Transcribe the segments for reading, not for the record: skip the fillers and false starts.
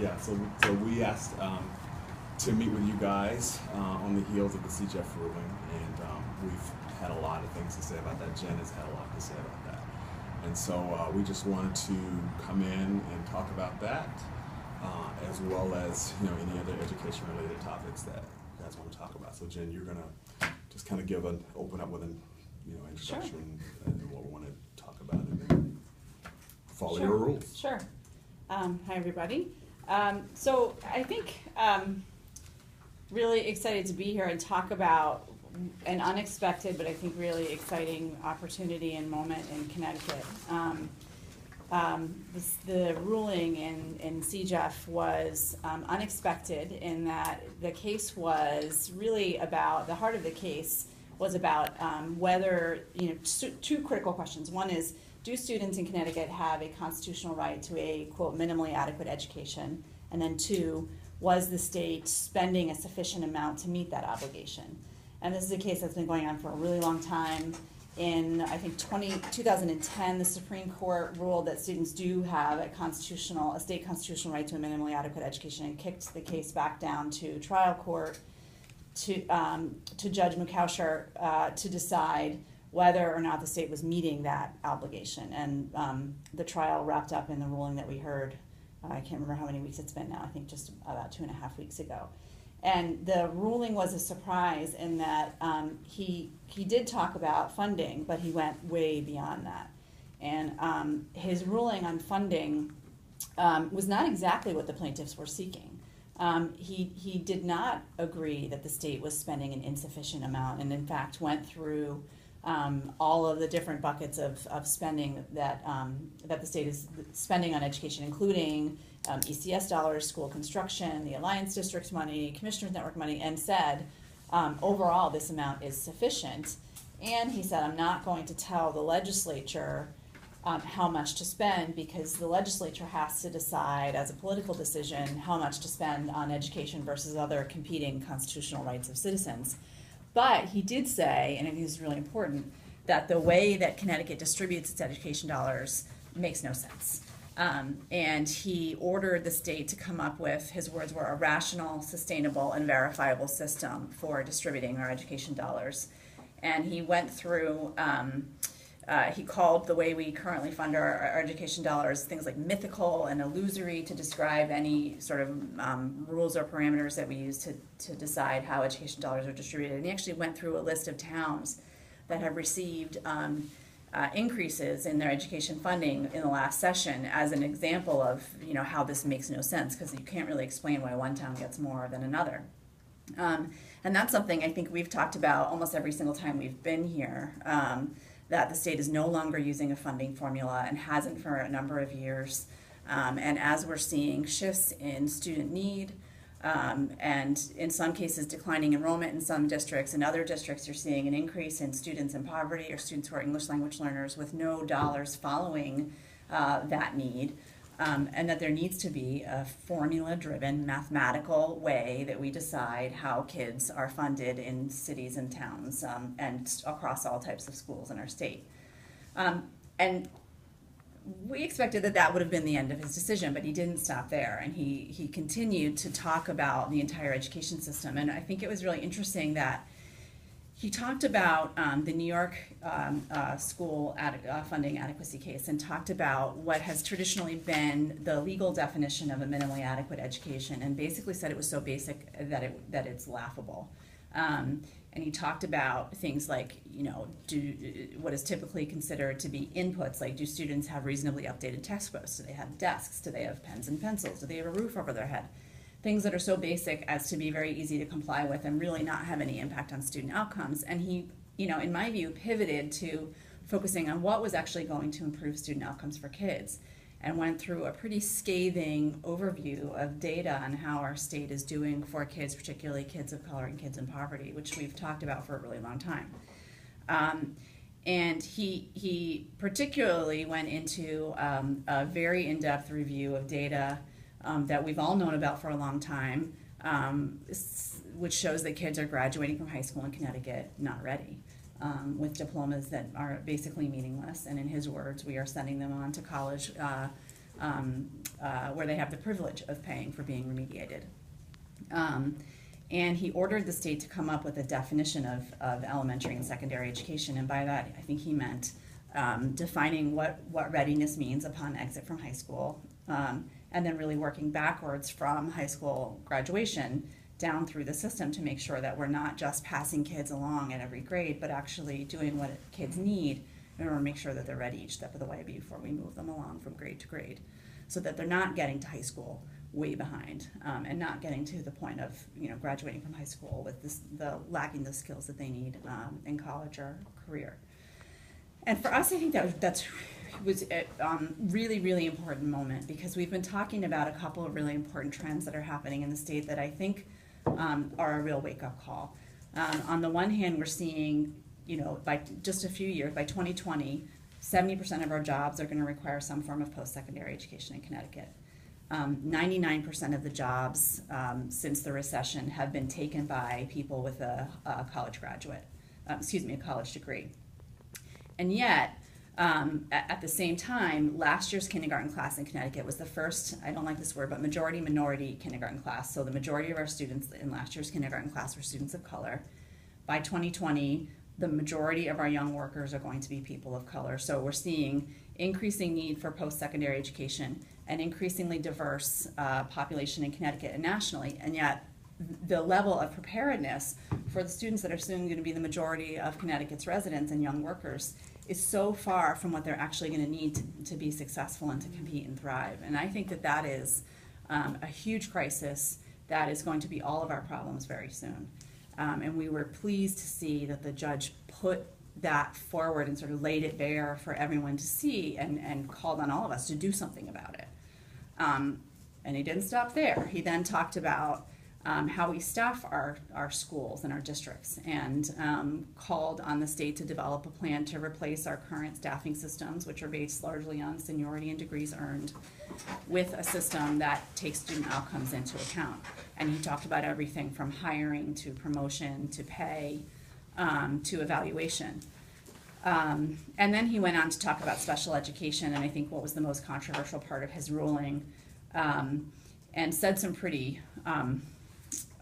Yeah, so we asked to meet with you guys on the heels of the CJEF ruling, and we've had a lot of things to say about that. Jen has had a lot to say about that. And so we just wanted to come in and talk about that, as well as any other education-related topics that you guys want to talk about. So Jen, you're gonna just kind of open up with an introduction and what we want to talk about, and then follow your rules. Sure. Hi everybody. So I think really excited to be here and talk about an unexpected, but I think really exciting opportunity and moment in Connecticut. The ruling in CJEF was unexpected in that the case was really about, the heart of the case was about whether, two critical questions. One is, do students in Connecticut have a constitutional right to a, quote, minimally adequate education? And then two, was the state spending a sufficient amount to meet that obligation? And this is a case that's been going on for a really long time. In, I think, 2010, the Supreme Court ruled that students do have a state constitutional right to a minimally adequate education, and kicked the case back down to trial court to Judge McCousher to decide whether or not the state was meeting that obligation. And the trial wrapped up in the ruling that we heard, I can't remember how many weeks it's been now, I think just about 2.5 weeks ago. And the ruling was a surprise in that he did talk about funding, but he went way beyond that. And his ruling on funding was not exactly what the plaintiffs were seeking. He did not agree that the state was spending an insufficient amount, and in fact went through all of the different buckets of spending that the state is spending on education, including ECS dollars, school construction, the Alliance District's money, Commissioners Network money, and said, overall, this amount is sufficient. And he said, I'm not going to tell the legislature how much to spend, because the legislature has to decide as a political decision how much to spend on education versus other competing constitutional rights of citizens. But he did say, and I think this is really important, that the way that Connecticut distributes its education dollars makes no sense. And he ordered the state to come up with, his words were, a rational, sustainable, and verifiable system for distributing our education dollars. And he went through, he called the way we currently fund our education dollars things like mythical and illusory to describe any sort of rules or parameters that we use to decide how education dollars are distributed. And he actually went through a list of towns that have received increases in their education funding in the last session as an example of how this makes no sense, because you can't really explain why one town gets more than another. And that's something I think we've talked about almost every single time we've been here, that the state is no longer using a funding formula and hasn't for a number of years. And as we're seeing shifts in student need, and in some cases declining enrollment in some districts, in other districts you're seeing an increase in students in poverty or students who are English language learners with no dollars following that need. And that there needs to be a formula-driven, mathematical way that we decide how kids are funded in cities and towns and across all types of schools in our state. And we expected that would have been the end of his decision, but he didn't stop there, and he continued to talk about the entire education system. And I think it was really interesting that he talked about the New York school funding adequacy case, and talked about what has traditionally been the legal definition of a minimally adequate education, and basically said it was so basic that it's laughable. And he talked about things like, what is typically considered to be inputs, like do students have reasonably updated textbooks? Do they have desks? Do they have pens and pencils? Do they have a roof over their head? Things that are so basic as to be very easy to comply with and really not have any impact on student outcomes. And he, in my view, pivoted to focusing on what was actually going to improve student outcomes for kids, and went through a pretty scathing overview of data on how our state is doing for kids, particularly kids of color and kids in poverty, which we've talked about for a really long time. And he particularly went into a very in-depth review of data that we've all known about for a long time, which shows that kids are graduating from high school in Connecticut not ready, with diplomas that are basically meaningless. And in his words, we are sending them on to college where they have the privilege of paying for being remediated. And he ordered the state to come up with a definition of elementary and secondary education, and by that I think he meant defining what readiness means upon exit from high school, and then really working backwards from high school graduation down through the system to make sure that we're not just passing kids along at every grade, but actually doing what kids need in order to make sure that they're ready each step of the way before we move them along from grade to grade, so that they're not getting to high school way behind, and not getting to the point of graduating from high school with lacking the skills that they need in college or career. And for us, I think that was a really, really important moment, because we've been talking about a couple of really important trends that are happening in the state that I think are a real wake-up call. On the one hand, we're seeing, by just a few years, by 2020, 70% of our jobs are going to require some form of post-secondary education in Connecticut. 99% of the jobs since the recession have been taken by people with a college degree. And yet, at the same time, last year's kindergarten class in Connecticut was the first, I don't like this word, but majority-minority kindergarten class. So the majority of our students in last year's kindergarten class were students of color. By 2020, the majority of our young workers are going to be people of color. So we're seeing increasing need for post-secondary education, an increasingly diverse population in Connecticut and nationally, and yet the level of preparedness for the students that are soon going to be the majority of Connecticut's residents and young workers is so far from what they're actually going to need to be successful and to compete and thrive. And I think that is a huge crisis that is going to be all of our problems very soon. And we were pleased to see that the judge put that forward and sort of laid it bare for everyone to see, and called on all of us to do something about it. And he didn't stop there. He then talked about how we staff our schools and our districts, and called on the state to develop a plan to replace our current staffing systems, which are based largely on seniority and degrees earned, with a system that takes student outcomes into account. And he talked about everything from hiring to promotion to pay to evaluation. And then he went on to talk about special education, and I think what was the most controversial part of his ruling, and said some pretty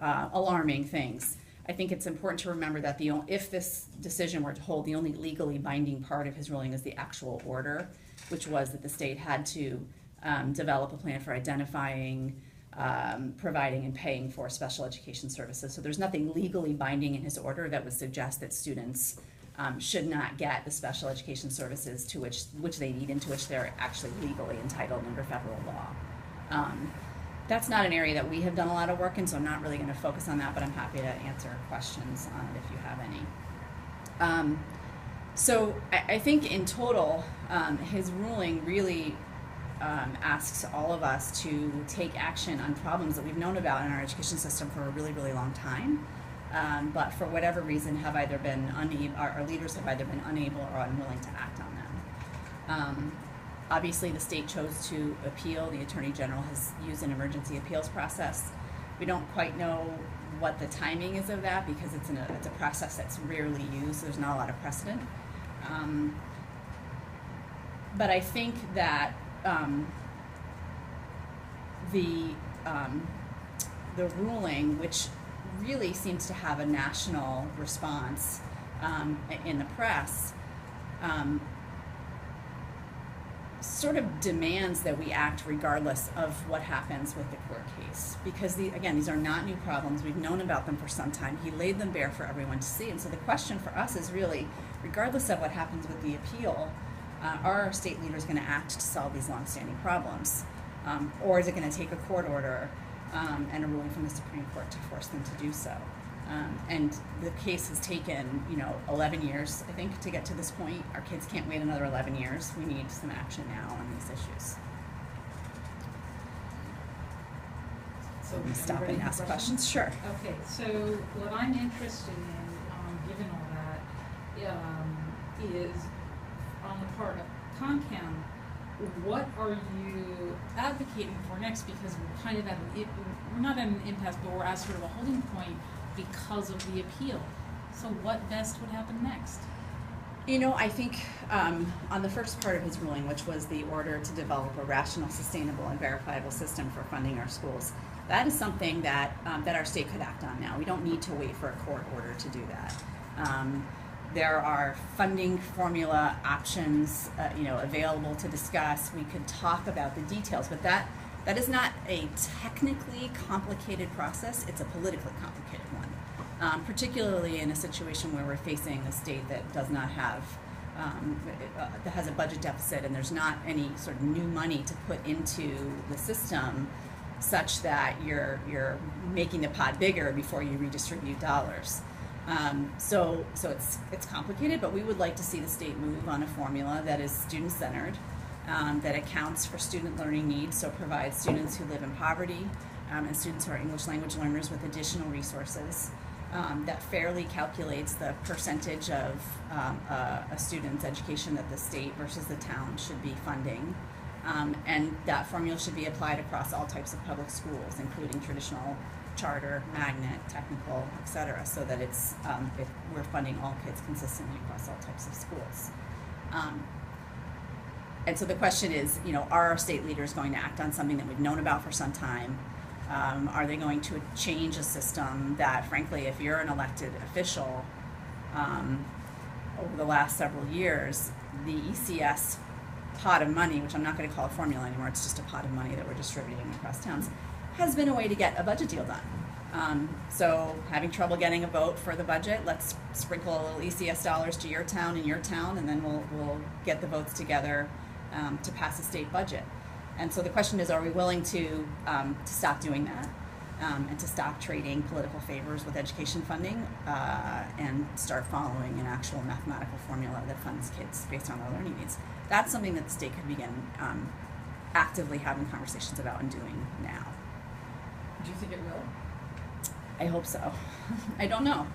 alarming things. I think it's important to remember that if this decision were to hold, the only legally binding part of his ruling is the actual order, which was that the state had to develop a plan for identifying, providing, and paying for special education services. So there's nothing legally binding in his order that would suggest that students should not get the special education services to which they need and to which they're actually legally entitled under federal law. That's not an area that we have done a lot of work in, so I'm not really going to focus on that, but I'm happy to answer questions on it if you have any. So I think in total, his ruling really asks all of us to take action on problems that we've known about in our education system for a really, really long time, but for whatever reason have either been unable, our leaders have either been unable or unwilling to act on them. Obviously, the state chose to appeal. The Attorney General has used an emergency appeals process. We don't quite know what the timing is of that, because it's a process that's rarely used. So there's not a lot of precedent. But I think that the ruling, which really seems to have a national response in the press, sort of demands that we act regardless of what happens with the court case. Because, these are not new problems. We've known about them for some time. He laid them bare for everyone to see. And so the question for us is really, regardless of what happens with the appeal, are our state leaders going to act to solve these longstanding problems? Or is it going to take a court order and a ruling from the Supreme Court to force them to do so? And the case has taken, 11 years, I think, to get to this point. Our kids can't wait another 11 years. We need some action now on these issues. So stop and ask questions. Sure. Okay, so what I'm interested in, given all that, is on the part of ConnCAN, what are you advocating for next? Because we're kind of we're not at an impasse, but we're at sort of a holding point because of the appeal. So what best would happen next? You know, I think on the first part of his ruling, which was the order to develop a rational, sustainable, and verifiable system for funding our schools, that is something that that our state could act on now. We don't need to wait for a court order to do that. There are funding formula options, available to discuss. We could talk about the details, but that is not a technically complicated process. It's a politically complicated one, particularly in a situation where we're facing a state that does not have, that has a budget deficit, and there's not any sort of new money to put into the system, such that you're making the pot bigger before you redistribute dollars. So it's complicated, but we would like to see the state move on a formula that is student-centered, that accounts for student learning needs, so provides students who live in poverty and students who are English language learners with additional resources, that fairly calculates the percentage of a student's education that the state versus the town should be funding. And that formula should be applied across all types of public schools, including traditional, charter, magnet, technical, et cetera, so that it's if we're funding all kids consistently across all types of schools. And so the question is, are our state leaders going to act on something that we've known about for some time? Are they going to change a system that, frankly, if you're an elected official, over the last several years, the ECS pot of money, which I'm not going to call a formula anymore, it's just a pot of money that we're distributing across towns, has been a way to get a budget deal done. So having trouble getting a vote for the budget, let's sprinkle a little ECS dollars to your town and your town, and then we'll get the votes together to pass a state budget. And so the question is, are we willing to stop doing that and to stop trading political favors with education funding and start following an actual mathematical formula that funds kids based on their learning needs? That's something that the state could begin actively having conversations about and doing now. Do you think it will? I hope so. I don't know.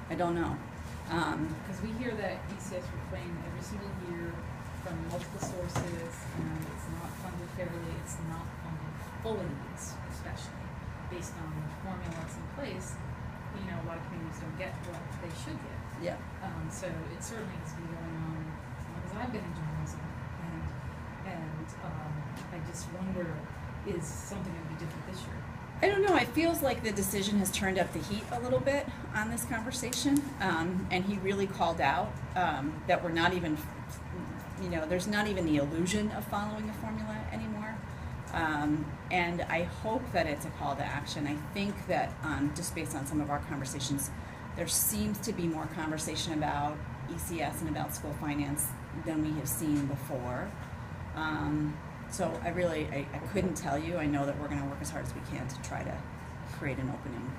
Because we hear that ECS reclaim every single year from multiple sources, and it's not funded fairly, it's not funded fully, especially based on the formula that's in place. A lot of communities don't get what they should get. Yeah. So it certainly has been going on as long as I've been in journalism, and I just wonder, is something going to be different this year? I don't know. It feels like the decision has turned up the heat a little bit on this conversation, and he really called out that we're not even, there's not even the illusion of following a formula anymore. And I hope that it's a call to action. I think that just based on some of our conversations, there seems to be more conversation about ECS and about school finance than we have seen before. So I couldn't tell you. I know that we're going to work as hard as we can to try to create an opening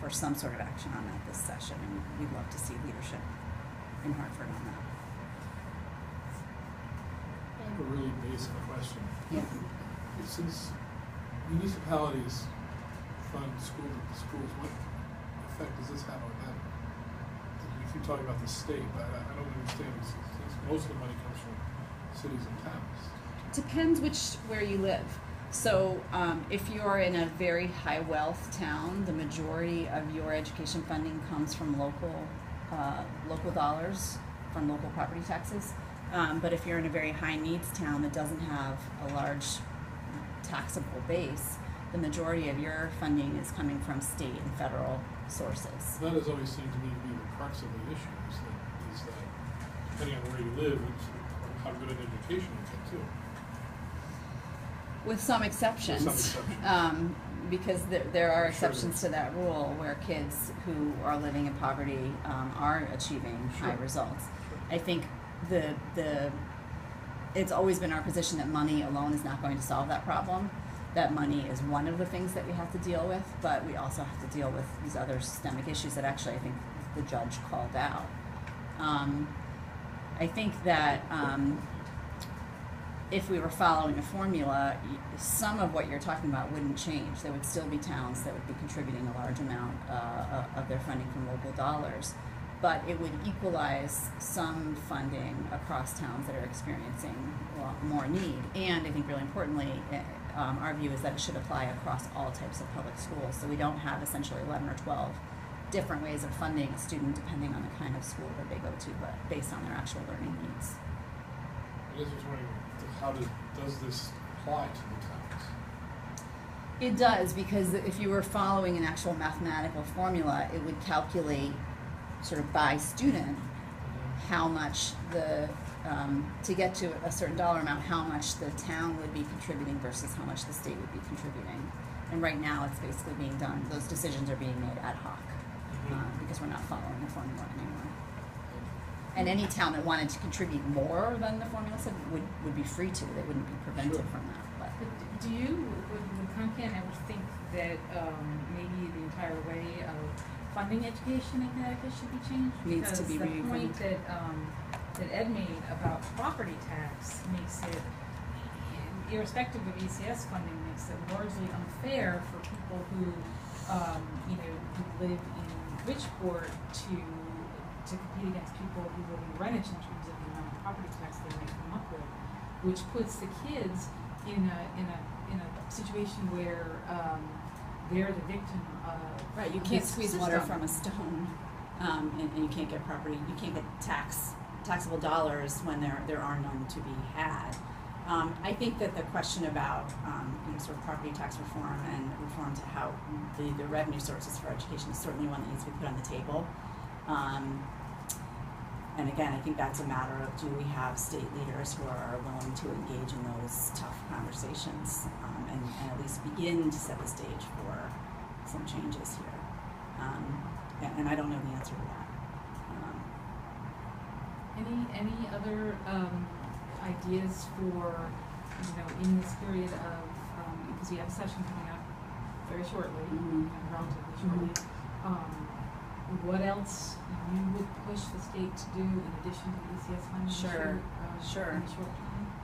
for some sort of action on that this session, and we'd love to see leadership in Hartford on that. I have a really basic question. Yeah. Since municipalities fund schools, what effect does this have on them? If you talk about the state, but I don't understand. Since most of the money comes from cities and towns. Depends where you live. So if you're in a very high wealth town, the majority of your education funding comes from local dollars, from local property taxes. But if you're in a very high needs town that doesn't have a large taxable base, the majority of your funding is coming from state and federal sources. That has always seemed to me to be the crux of the issue, is that depending on where you live, it's how good an education you get too. With some exceptions. Because there are exceptions to that rule where kids who are living in poverty are achieving high results. I think it's always been our position that money alone is not going to solve that problem. That money is one of the things that we have to deal with, but we also have to deal with these other systemic issues that actually I think the judge called out. I think that if we were following a formula, some of what you're talking about wouldn't change. There would still be towns that would be contributing a large amount of their funding from local dollars, but it would equalize some funding across towns that are experiencing more need. And I think really importantly, our view is that it should apply across all types of public schools. So we don't have essentially 11 or 12 different ways of funding a student depending on the kind of school that they go to, but based on their actual learning needs. I guess I was wondering, how does this apply to the towns? It does, because if you were following an actual mathematical formula, it would calculate sort of by student how much to get to a certain dollar amount, how much the town would be contributing versus how much the state would be contributing. And right now, it's basically being done, those decisions are being made ad hoc, because we're not following the formula anymore. And any town that wanted to contribute more than the formula said would be free to, they wouldn't be prevented from that. But But would ConnCAN ever think that maybe the entire way of funding education in Connecticut should be changed? Needs to be Because the point reviewed. that Ed made about property tax makes it, irrespective of ECS funding, makes it largely unfair for people who, who live in Bridgeport to compete against people who live in Greenwich in terms of the amount of property tax they might come up with, which puts the kids in a situation where they're the victim of right, you can't this squeeze system. water from a stone, and you can't get property, you can't get taxable dollars when there are none to be had. I think that the question about sort of property tax reform and reform to how the revenue sources for education is certainly one that needs to be put on the table. And again, I think that's a matter of, do we have state leaders who are willing to engage in those tough conversations and at least begin to set the stage for some changes here. And I don't know the answer to that. Any other ideas for, in this period of, because we have a session coming up very shortly, relatively shortly, what else you would push the state to do in addition to the ECS funding? Sure. In the short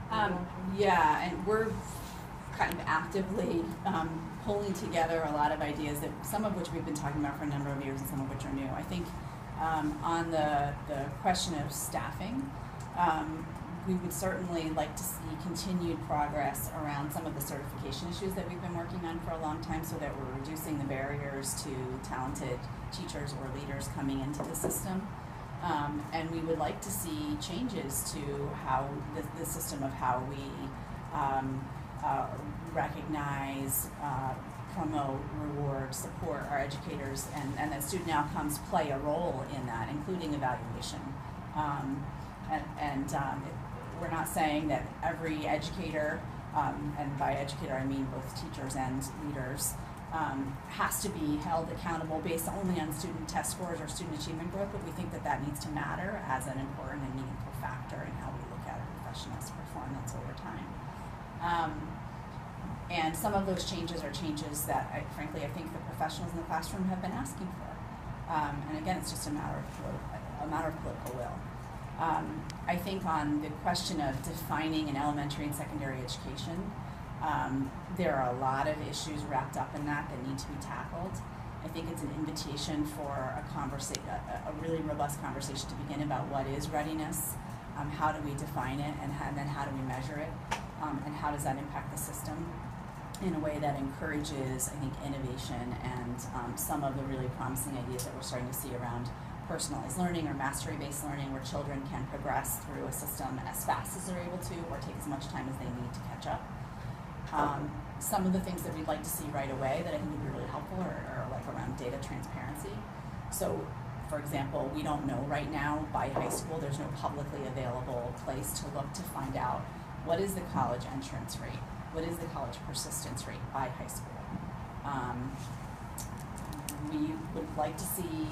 term? Yeah, and we're kind of actively pulling together a lot of ideas, that some of which we've been talking about for a number of years and some of which are new. I think on the question of staffing, we would certainly like to see continued progress around some of the certification issues that we've been working on for a long time, so that we're reducing the barriers to talented teachers or leaders coming into the system. And we would like to see changes to how the system of how we recognize, promote, reward, support our educators, and that student outcomes play a role in that, including evaluation. We're not saying that every educator, and by educator I mean both teachers and leaders, has to be held accountable based only on student test scores or student achievement growth, but we think that that needs to matter as an important and meaningful factor in how we look at a professional's performance over time. And some of those changes are changes that, frankly, I think the professionals in the classroom have been asking for. And again, it's just a matter of political will. I think on the question of defining an elementary and secondary education, there are a lot of issues wrapped up in that need to be tackled. I think it's an invitation for a really robust conversation to begin about what is readiness, how do we define it, and then how do we measure it, and how does that impact the system in a way that encourages, I think, innovation and some of the really promising ideas that we're starting to see around personalized learning or mastery-based learning, where children can progress through a system as fast as they're able to, or take as much time as they need to catch up. Some of the things that we'd like to see right away that I think would be really helpful are like around data transparency. So, for example, we don't know right now by high school, there's no publicly available place to look to find out what is the college entrance rate, what is the college persistence rate by high school. We would like to see,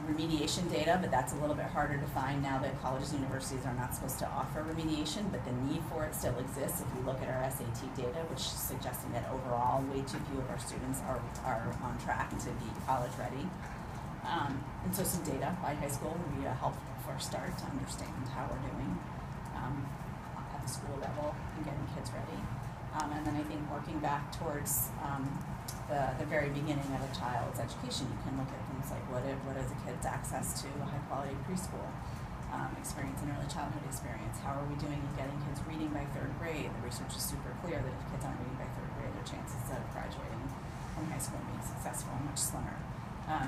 remediation data, but that's a little bit harder to find now that colleges and universities are not supposed to offer remediation, but the need for it still exists if you look at our SAT data, which is suggesting that overall way too few of our students are on track to be college ready. And so some data by high school would be a helpful first start to understand how we're doing at the school level and getting kids ready. And then I think working back towards the very beginning of a child's education, you can look at things like what is a kid's access to a high quality preschool experience and early childhood experience. How are we doing in getting kids reading by third grade? The research is super clear that if kids aren't reading by third grade, their chances of graduating from high school and being successful are much slimmer.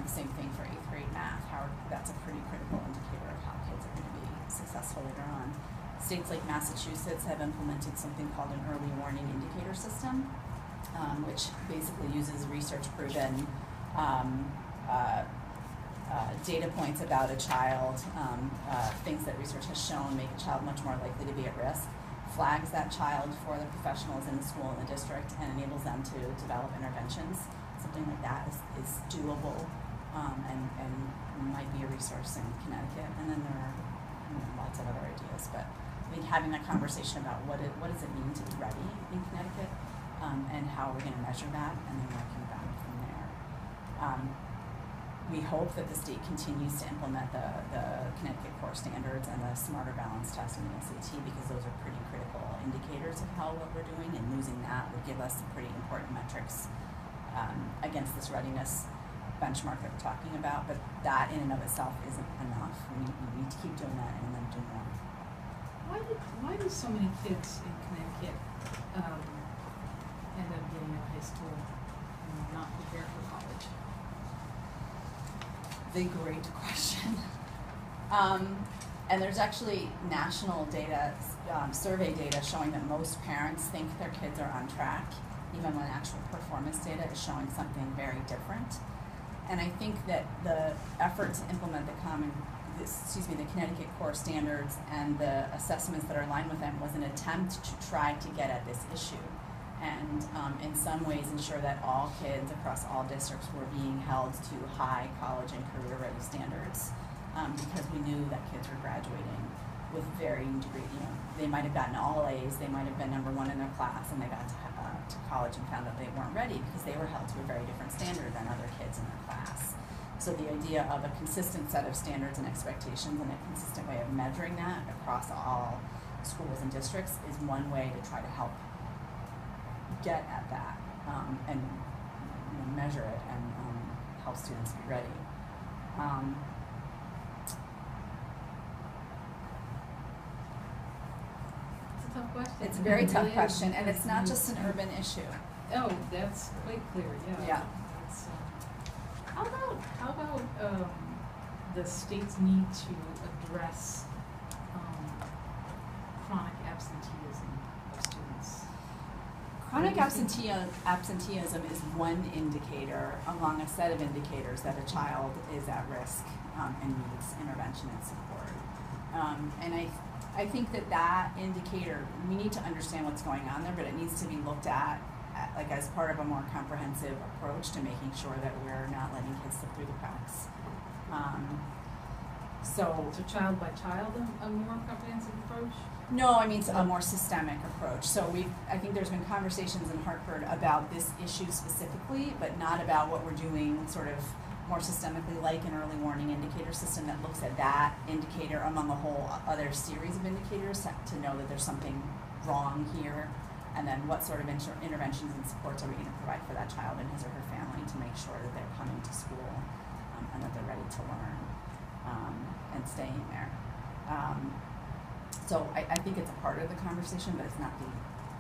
Same thing for 8th grade math. That's a pretty critical indicator of how kids are going to be successful later on. States like Massachusetts have implemented something called an early warning indicator system, which basically uses research-proven data points about a child, things that research has shown make a child much more likely to be at risk, flags that child for the professionals in the school and the district, and enables them to develop interventions. Something like that is doable and might be a resource in Connecticut. And then there are lots of other ideas, but I think having that conversation about what does it mean to be ready in Connecticut, and how we're going to measure that, and then working back from there. We hope that the state continues to implement the Connecticut core standards and the smarter balance test and the SAT, because those are pretty critical indicators of how what we're doing, and losing that would give us some pretty important metrics against this readiness benchmark that we're talking about. But that in and of itself isn't enough. We need to keep doing that and then do more. Why do so many kids in Connecticut end up getting out of high school and not prepared for college? The great question. And there's actually national data, survey data showing that most parents think their kids are on track, even when actual performance data is showing something very different. And I think that the effort to implement the Connecticut core standards and the assessments that are aligned with them was an attempt to try to get at this issue, and in some ways ensure that all kids across all districts were being held to high college and career ready standards, because we knew that kids were graduating with varying degree. They might have gotten all A's, they might have been #1 in their class, and they got to college and found that they weren't ready because they were held to a very different standard than other kids in their class. So the idea of a consistent set of standards and expectations and a consistent way of measuring that across all schools and districts is one way to try to help get at that, and measure it and help students be ready. It's a tough question. It's a very tough really question, is, and it's not just an urban issue. Oh, that's quite clear. Yeah. Yeah. That's, how about the state's need to address chronic absenteeism of students? Chronic absenteeism is one indicator among a set of indicators that a child is at risk and needs intervention and support. And I think that indicator, we need to understand what's going on there, but it needs to be looked at like as part of a more comprehensive approach to making sure that we're not letting kids slip through the cracks. So child by child, a more comprehensive approach? No, I mean a more systemic approach. So I think there's been conversations in Hartford about this issue specifically, but not about what we're doing sort of more systemically, like an early warning indicator system that looks at that indicator among a whole other series of indicators to know that there's something wrong here, and then what sort of interventions and supports are we going to provide for that child and his or her family to make sure that they're coming to school and that they're ready to learn and staying there. So I think it's a part of the conversation, but it's not the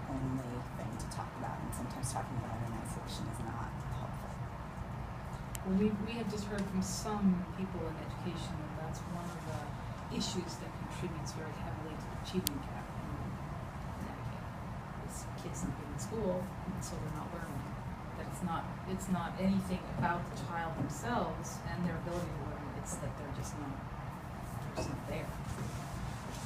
only thing to talk about, and sometimes talking about it in isolation is not helpful. Well, we have just heard from some people in education that that's one of the issues that contributes very heavily to the achievement gap in Connecticut. Is kids not getting school, and so they're not learning. That it's not anything about the child themselves and their ability to learn, it's that they're just not there.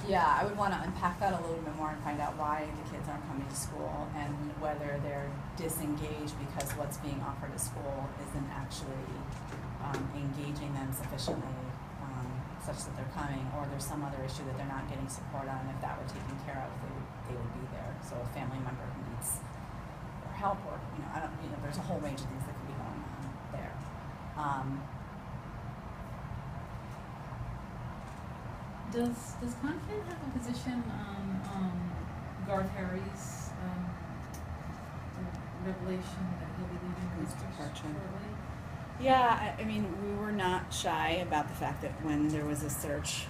Yeah, I would want to unpack that a little bit more and find out why the kids aren't coming to school and whether they're disengaged because what's being offered at school isn't actually engaging them sufficiently such that they're coming, or there's some other issue that they're not getting support on. If that were taken care of, they would be there. So a family member who needs their help, or there's a whole range of things that could be going on there. Does ConnCAN have a position on Garth Harry's revelation that he'll be leaving the district shortly? Yeah, I mean, we were not shy about the fact that when there was a search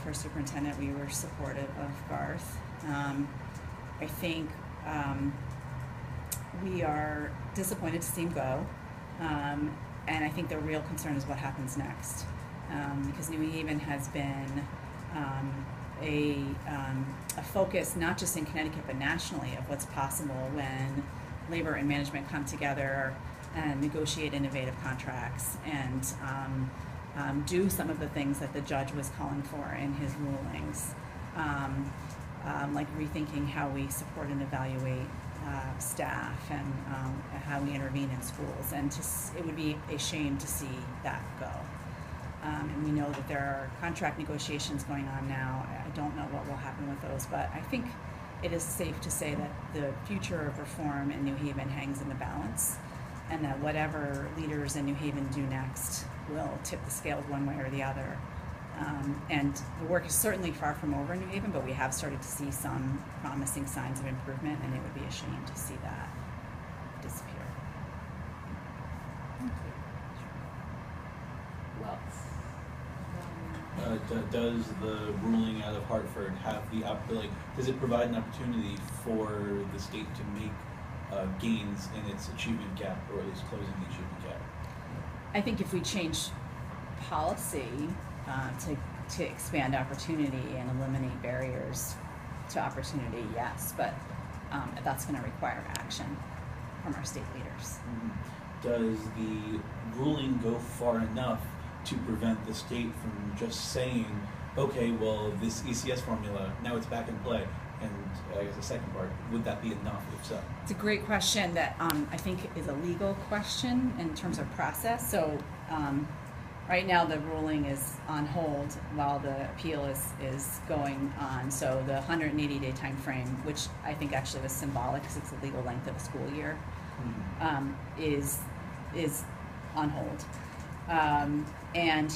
for superintendent, we were supportive of Garth. I think we are disappointed to see him go. and I think the real concern is what happens next, because New Haven has been a focus not just in Connecticut but nationally of what's possible when labor and management come together and negotiate innovative contracts and do some of the things that the judge was calling for in his rulings, like rethinking how we support and evaluate staff and how we intervene in schools. And it would be a shame to see that go. And we know that there are contract negotiations going on now. I don't know what will happen with those, but I think it is safe to say that the future of reform in New Haven hangs in the balance, and that whatever leaders in New Haven do next will tip the scales one way or the other. And the work is certainly far from over in New Haven, but we have started to see some promising signs of improvement, and it would be a shame to see that disappear. Well, Does the ruling out of Hartford have does it provide an opportunity for the state to make gains in its achievement gap, or at least closing the achievement gap? I think if we change policy to expand opportunity and eliminate barriers to opportunity, yes, but that's going to require action from our state leaders. Does the ruling go far enough to prevent the state from just saying, okay, well, this ECS formula, now it's back in play? And I guess the second part, would that be enough, if so? It's a great question that I think is a legal question in terms of process. So right now the ruling is on hold while the appeal is going on. So the 180-day time frame, which I think actually was symbolic because it's the legal length of a school year, is on hold. And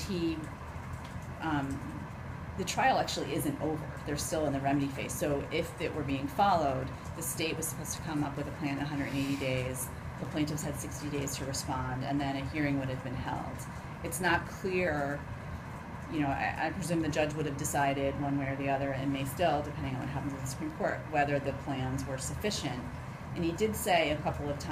the trial actually isn't over. They're still in the remedy phase. So if it were being followed, the state was supposed to come up with a plan in 180 days. The plaintiffs had 60 days to respond, and then a hearing would have been held. It's not clear, I presume the judge would have decided one way or the other, and may still, depending on what happens in the Supreme Court, whether the plans were sufficient. And he did say a couple of times